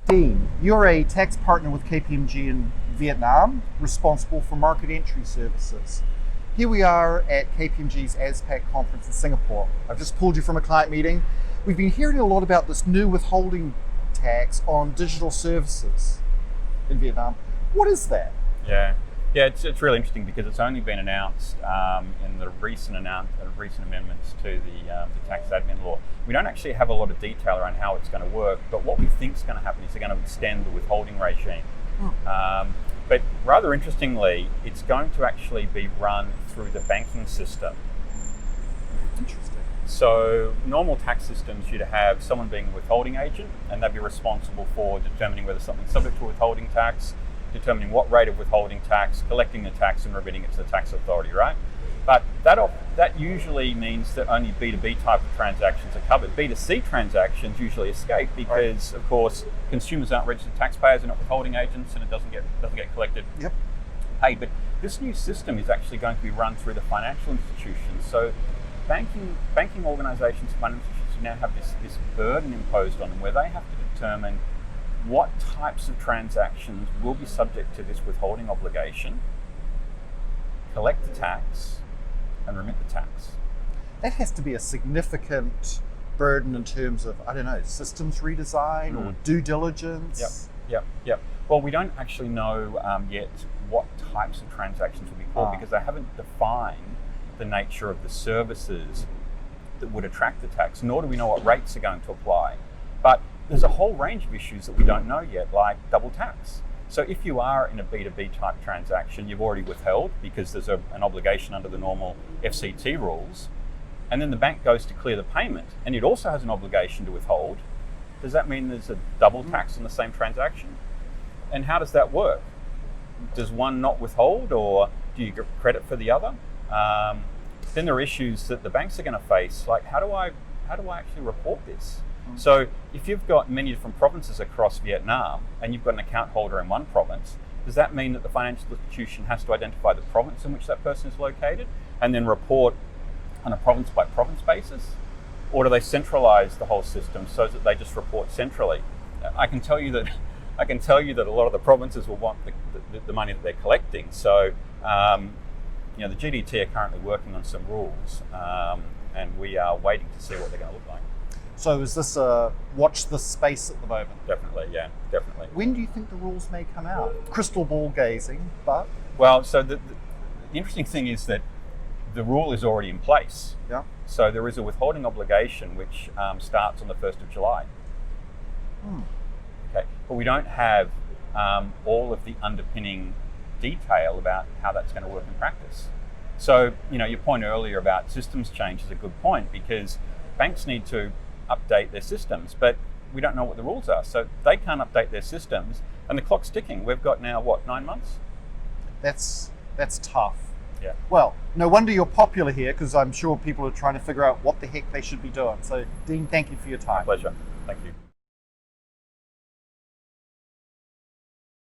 Dean, you're a tax partner with KPMG in Vietnam, responsible for market entry services. Here we are at KPMG's ASPAC conference in Singapore. I've just pulled you from a client meeting. We've been hearing a lot about this new withholding tax on digital services in Vietnam. What is that? Yeah, it's really interesting because it's only been announced in the recent amendments to the tax admin law. We don't actually have a lot of detail around how it's going to work, but what we think is going to happen is they're going to extend the withholding regime. But rather interestingly, it's going to actually be run through the banking system. Interesting. So normal tax systems, you'd have someone being a withholding agent, and they'd be responsible for determining whether something's subject to withholding tax, determining what rate of withholding tax, collecting the tax and remitting it to the tax authority, right? But that usually means that only B2B type of transactions are covered. B2C transactions usually escape because, of course, consumers aren't registered taxpayers, they're not withholding agents, and it doesn't get collected, paid. But this new system is actually going to be run through the financial institutions. So banking organisations, financial institutions now have this burden imposed on them where they have to determine what types of transactions will be subject to this withholding obligation, collect the tax, and remit the tax. That has to be a significant burden in terms of, I don't know, systems redesign or due diligence. Yep. Well, we don't actually know yet what types of transactions will be called because they haven't defined the nature of the services that would attract the tax, nor do we know what rates are going to apply. But there's a whole range of issues that we don't know yet, like double tax. So if you are in a B2B type transaction, you've already withheld because there's an obligation under the normal FCT rules, and then the bank goes to clear the payment, and it also has an obligation to withhold. Does that mean there's a double tax on the same transaction? And how does that work? Does one not withhold, or do you get credit for the other? Then there are issues that the banks are going to face, like how do I actually report this? So if you've got many different provinces across Vietnam and you've got an account holder in one province, does that mean that the financial institution has to identify the province in which that person is located and then report on a province by province basis? Or do they centralize the whole system so that they just report centrally? I can tell you that a lot of the provinces will want the money that they're collecting. So the GDT are currently working on some rules and we are waiting to see what they're going to look like. So is this a watch this space at the moment? Definitely. When do you think the rules may come out? Crystal ball gazing, but? Well, so the interesting thing is that the rule is already in place. Yeah. So there is a withholding obligation which starts on the 1st of July. Okay, but we don't have all of the underpinning detail about how that's going to work in practice. So, your point earlier about systems change is a good point because banks need to update their systems, but we don't know what the rules are. So they can't update their systems and the clock's ticking. We've got now, 9 months? That's tough. Yeah. Well, no wonder you're popular here because I'm sure people are trying to figure out what the heck they should be doing. So Dean, thank you for your time. My pleasure. Thank you.